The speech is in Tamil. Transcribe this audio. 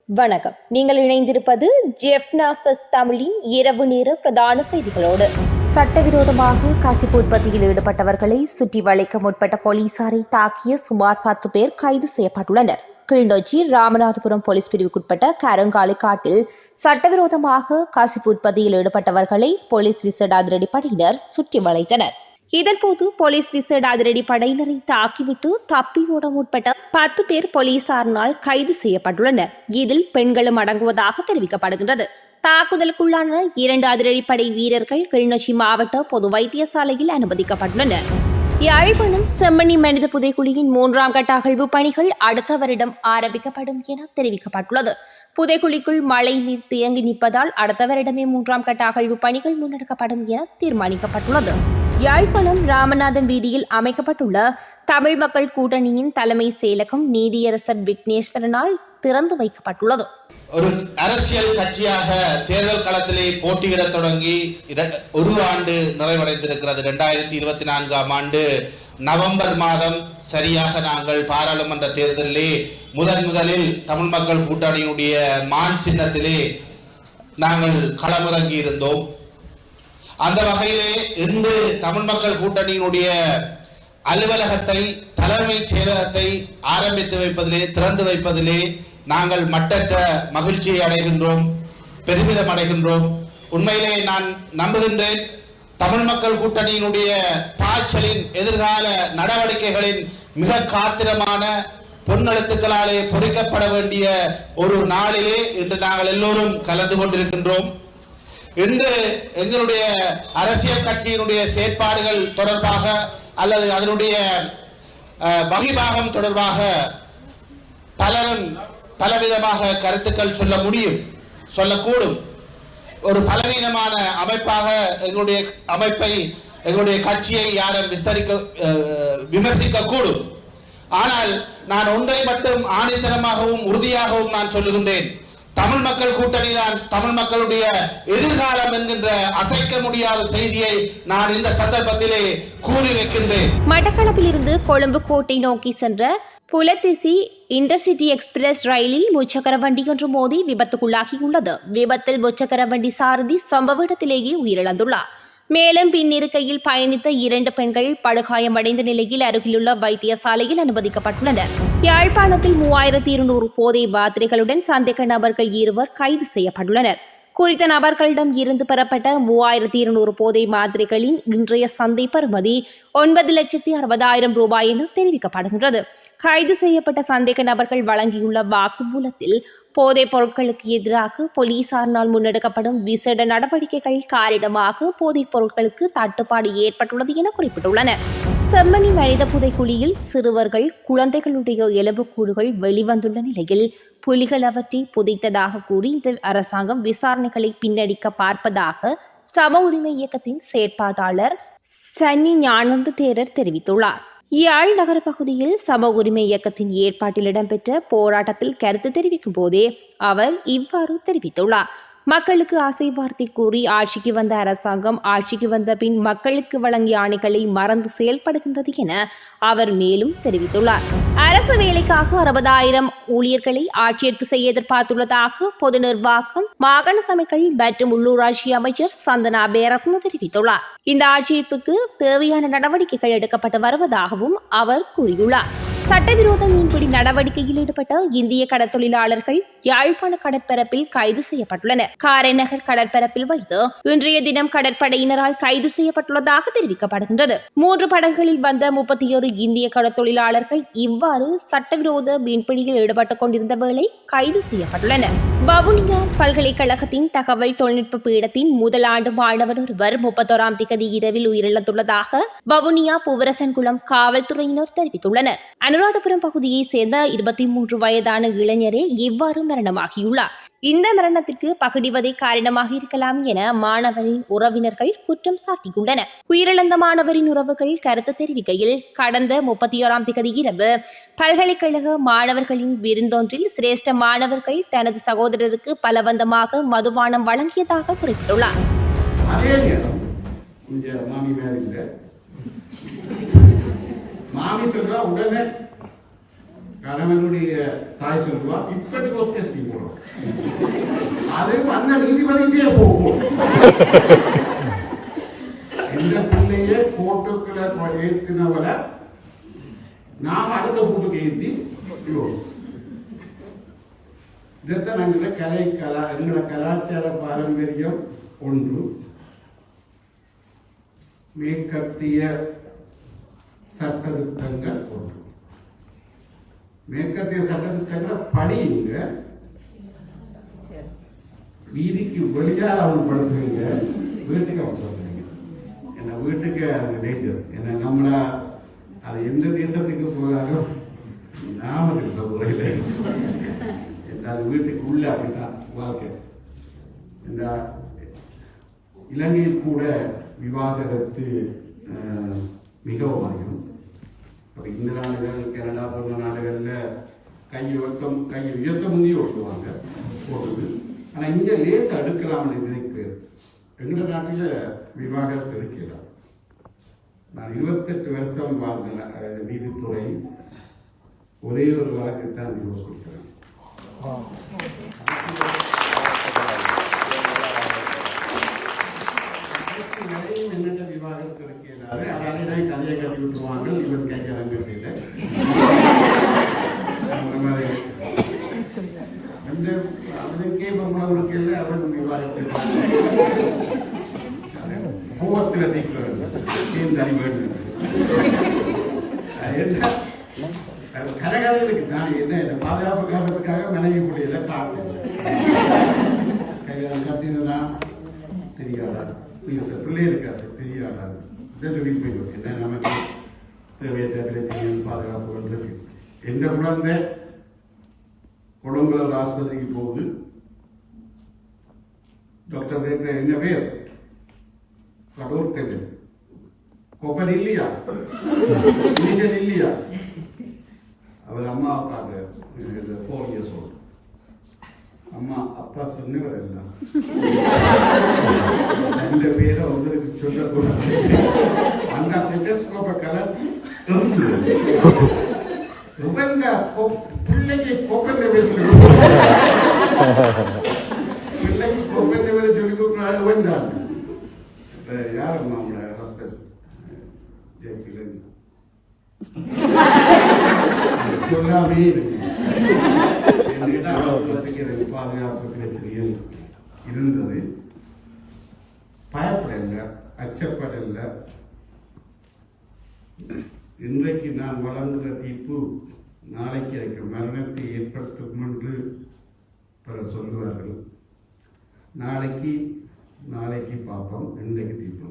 வணக்கம். நீங்கள் இணைந்திருப்பது ஜெஃப்னாஃபஸ் தமிழின் இரவு நேர பிரதான செய்திகளோடு. சட்டவிரோதமாக கசிப்பு உற்பத்தியில் ஈடுபட்டவர்களை சுற்றி வளைக்க முற்பட்ட போலீசாரை தாக்கிய சுமார் 10 பேர் கைது செய்யப்பட்டுள்ளனர். கிளிநொச்சி ராமநாதபுரம் போலீஸ் பிரிவுக்குட்பட்ட கருங்காலி காட்டில் சட்டவிரோதமாக கசிப்பு உற்பத்தியில் ஈடுபட்டவர்களை போலீஸ் விசேட அதிரடிப்படையினர் சுற்றி வளைத்தனர். இதன்போது போலீஸ் விசேட அதிரடி படையினரை தாக்கிவிட்டு தப்பியோட முற்பட்ட 10 பேர் போலீசாரினால் கைது செய்யப்பட்டுள்ளனர். இதில் பெண்களும் அடங்குவதாக தெரிவிக்கப்படுகின்றது. தாக்குதலுக்குள்ளான 2 அதிரடிப்படை வீரர்கள் கிளிநொச்சி மாவட்ட பொது வைத்தியசாலையில் அனுமதிக்கப்பட்டுள்ளனர். யாழ்ப்பாணம் செம்மணி மனித புதைக்குழியின் 3ஆம் கட்ட அகழ்வு பணிகள் அடுத்த வருடம் ஆரம்பிக்கப்படும் என தெரிவிக்கப்பட்டுள்ளது. புதைக்குழிக்குள் மழை நீர் தேங்கி நிற்பதால் அடுத்த வருடமே 3ஆம் கட்ட அகழ்வு பணிகள் முன்னெடுக்கப்படும் என தீர்மானிக்கப்பட்டுள்ளது. யாழ்ப்பாணம் ராமநாதன் வீதியில் அமைக்கப்பட்டுள்ள தமிழ் மக்கள் கூட்டணியின் தலைமை செயலகம் நீதியரசர் விக்னேஸ்வரனால் திறந்து வைக்கப்பட்டுள்ளது. ஒரு அரசியல் கட்சியாக தேர்தல் களத்திலே போட்டியிட தொடங்கி 1 ஆண்டு நிறைவடைந்திருக்கிறது. 2024ஆம் ஆண்டு நவம்பர் மாதம் சரியாக நாங்கள் பாராளுமன்ற தேர்தலிலே முதலில் தமிழ் மக்கள் கூட்டணியினுடைய மான் சின்னத்திலே நாங்கள் களமிறங்கி இருந்தோம். அந்த வகையிலே இன்று தமிழ் மக்கள் கூட்டணியினுடைய அலுவலகத்தை தலைமைச் செயலகத்தை ஆரம்பித்து வைப்பதிலே திறந்து வைப்பதிலே நாங்கள் மட்டற்ற மகிழ்ச்சியை அடைகின்றோம், பெருமிதம் அடைகின்றோம். உண்மையிலே நான் நம்புகின்றேன், தமிழ் மக்கள் கூட்டணியினுடைய பாய்ச்சலின் எதிர்கால நடவடிக்கைகளின் மிக காத்திரமான பொன்னெழுத்துக்களாலே பொறிக்கப்பட வேண்டிய ஒரு நாளிலே இன்று நாங்கள் எல்லோரும் கலந்து கொண்டிருக்கின்றோம். இன்று எங்களுடைய அரசியல் கட்சியினுடைய செயற்பாடுகள் தொடர்பாக அல்லது அதனுடைய வகிபாகம் தொடர்பாக பலரும் பலவிதமாக கருத்துக்கள் சொல்லக்கூடும். ஒரு பலவீனமான அமைப்பாக எங்களுடைய அமைப்பை எங்களுடைய கட்சியை யாரும் விமர்சிக்க கூடும். ஆனால் நான் ஒன்றை மட்டும் ஆணித்தனமாகவும் உறுதியாகவும் நான் சொல்லுகின்றேன், தமிழ் மக்கள் கூட்டணி தான் தமிழ் மக்களுடைய எதிர்காலம் என்கின்ற அசைக்க முடியாத செய்தியை நான் இந்த சந்தர்ப்பத்திலே கூறி வைக்கின்றேன். மட்டக்களப்பில் இருந்து கொழும்பு கோட்டை நோக்கி சென்ற புலத்திசி இன்டர்சிட்டி எக்ஸ்பிரஸ் ரயிலில் முச்சக்கர வண்டி ஒன்று மோதி விபத்துக்குள்ளாகியுள்ளது. விபத்தில் முச்சக்கர வண்டி சாரதி சம்பவ இடத்திலேயே உயிரிழந்துள்ளார். மேலும் பின்னிருக்கையில் பயணித்த 2 பெண்கள் படுகாயமடைந்த நிலையில் அருகிலுள்ள வைத்தியசாலையில் அனுமதிக்கப்பட்டுள்ளனர். யாழ்ப்பாணத்தில் 3200 போதை மாத்திரைகளுடன் சந்தேக நபர்கள் 2 கைது செய்யப்பட்டுள்ளனர். குறித்த நபர்களிடம் இருந்து பெறப்பட்ட 3200 போதை மாத்திரைகளின் இன்றைய சந்தை பெறுமதி 9,60,000 ரூபாய் என தெரிவிக்கப்படுகின்றது. கைது செய்யப்பட்ட சந்தேக நபர்கள் வழங்கியுள்ள வாக்குமூலத்தில் போதைப் பொருட்களுக்கு எதிராக போலீசாரினால் முன்னெடுக்கப்படும் விசேட நடவடிக்கைகள் காரணமாக போதைப் பொருட்களுக்கு தட்டுப்பாடு ஏற்பட்டுள்ளது என குறிப்பிட்டுள்ளனர். செம்மணி மனித புதைக்குழியில் சிறுவர்கள் குழந்தைகளுடைய எலும்புக்கூடுகள் வெளிவந்துள்ள நிலையில் புலிகள் அவற்றை புதைத்ததாக கூறி இந்த அரசாங்கம் விசாரணைகளை பின்னடிக்க பார்ப்பதாக சம உரிமை இயக்கத்தின் செயற்பாட்டாளர் சன்னி ஞானந்த தேரர் தெரிவித்துள்ளார். யாழ் நகர பகுதியில் சம உரிமை இயக்கத்தின் ஏற்பாட்டில் இடம்பெற்ற போராட்டத்தில் கருத்து தெரிவிக்கும் போதே அவர் இவ்வாறு தெரிவித்துள்ளார். மக்களுக்கு ஆசை வார்த்தை கூறி ஆட்சிக்கு வந்த அரசாங்கம் ஆட்சிக்கு வந்த பின் மக்களுக்கு வழங்கிய ஆணைகளை மறந்து செயல்படுகின்றது என அவர் மேலும் தெரிவித்துள்ளார். அரசு வேலைக்காக 60,000 ஊழியர்களை ஆட்சேர்ப்பு செய்ய எதிர்பார்த்துள்ளதாக பொது நிர்வாகம் மாகாண சபைகள் மற்றும் உள்ளூராட்சி அமைச்சர் சந்தனா பேரத்ன தெரிவித்துள்ளார். இந்த ஆட்சேர்ப்புக்கு தேவையான நடவடிக்கைகள் எடுக்கப்பட்டு வருவதாகவும் அவர் கூறியுள்ளார். சட்டவிரோத மீன்பிடி நடவடிக்கையில் ஈடுபட்ட இந்திய கடற்தொழிலாளர்கள் யாழ்ப்பாண கடற்பரப்பில் கைது செய்யப்பட்டுள்ளனர். காரைநகர் கடற்பரப்பில் வைத்து இன்றைய தினம் கடற்படையினரால் கைது செய்யப்பட்டுள்ளதாக தெரிவிக்கப்படுகின்றது. 3 படகுகளில் வந்த 31 இந்திய கடற்தொழிலாளர்கள் இவ்வாறு சட்டவிரோத மீன்பிடியில் ஈடுபட்டுக் கொண்டிருந்த வேளை கைது செய்யப்பட்டுள்ளனர். வவுனியா பல்கலைக்கழகத்தின் தகவல் தொழில்நுட்ப பீடத்தின் முதல் ஆண்டு மாணவர் ஒருவர் 31ஆம் திகதி இரவில் உயிரிழந்துள்ளதாக வவுனியா பூவரசன்குளம் காவல்துறையினர் தெரிவித்துள்ளனர். அனுராதபுரம் பகுதியைச் சேர்ந்த 23 வயதான இளைஞரே இவ்வாறு மரணமாகியுள்ளார். இந்த மரணத்திற்கு பகடிவதை காரணமாக இருக்கலாம் என மாணவரின் உறவினர்கள் குற்றம் சாட்டியுள்ளனர். உயிரிழந்த மாணவரின் உறவுகள் கருத்து தெரிவிக்கையில், கடந்த 31ஆம் திகதி இரவு பல்கலைக்கழக மாணவர்களின் விருந்தொன்றில் சிரேஷ்ட மாணவர்கள் தனது சகோதரருக்கு பலவந்தமாக மதுபானம் வழங்கியதாக குறிப்பிட்டுள்ளார். உடனே கணவனுடைய தாய் சொல்லுவா இப்படி அது அந்த நீதிபதிக்கே போகும். இந்த பிள்ளைய போட்டோக்களை ஏற்றினவள நாம அடுத்த கூட்டுக்கு ஏற்றி இதைத்தான் எங்களோட கலாச்சார பாரம்பரியம் ஒன்று. மேற்கத்திய சட்டத்திட்டங்கள் ஒன்று. மேற்கத்திய சட்டத்திட்டங்களை படியுங்க, வீதிக்கு வெளியால் அவன்படுத்துவீங்க, வீட்டுக்கு அவன்படுத்துவீங்க. ஏன்னா வீட்டுக்கு அது டேஞ்சர். ஏன்னா நம்மளா அது எந்த தேசத்துக்கு போனாலும் நாம இருக்கிற முறையில் அது வீட்டுக்கு உள்ள அப்படித்தான் வாழ்க்கை. இந்த இலங்கையில் கூட விவாகரத்து மிகவும் அதிகம். இந்த நாடுகள் கனடா போன்ற நாடுகளில் கை உயர்த்த முந்தைய ஓட்டுவாங்க போடுது. ஆனால் இங்கே லேச அடுக்கலாம்னு நினைக்கிறேன். எங்கள் நாட்டில் விவாகரத்து எடுக்கலாம். நான் 28 வருஷம் வாழ்ந்த நீதித்துறை ஒரே ஒரு வழக்கு தான் டிவோர்ஸ் கொடுக்கிறேன். என்னென்ன விவாகரத்து எடுக்கிறாரு, அதாலே தான் கதையை கட்டி விட்டுருவாங்க. இவர் கேட்கிறாங்க அந்த அவனுக்கே பொம்பளை இல்லை, அவன் விவாகரத்து கோவத்தில் தீக்கிறது கனகதைகளுக்கு நான் என்ன பாதுகாப்பு காரணத்துக்காக மனைவி முடியல காட்டு கையால் கட்டினதான் தெரியாதா, பிள்ளை இருக்காது தெரியாதா, இதை சொல்லிட்டு போயிடும். என்ன நமக்கு தேவையற்ற பிரச்சனைகள் பாதுகாப்புகள் இருக்கு. எந்த குழந்தை கொழும்புல ஒரு ஆஸ்பத்திரிக்கு போகுது, டாக்டர் கேட்கிற என்ன பேர், கடவுள் தேவை கொப்பன் இல்லையா, இனிஷன் இல்லையா, அவர் அம்மா பார்க்க 4 years old. அம்மா அப்பா சொன்னவர் எல்லாம் ரெண்டு பேரை உங்களுக்கு சொல்லக்கூடாது. அந்த ஸ்டெத்தஸ்கோப்பை கலர் பிள்ளைக்கு கொப்பன் பிள்ளைக்கு கொப்பன் சொல்லி கொடுக்குறாரு. வந்தாங்க யாரும்மா அவங்களோட ஹஸ்பண்ட் ஜெயகிலன் சொல்லாமே பாதுகாப்பு பிரச்சனைகள் இருந்தது. பயப்படல, அச்சப்படல. இன்றைக்கு நான் வழங்குகிற தீர்ப்பு நாளைக்கு எனக்கு மரணத்தை ஏற்படுத்தும் என்று பலர் சொல்லுவார்கள். நாளைக்கு பார்ப்போம். இன்றைக்கு தீர்ப்பு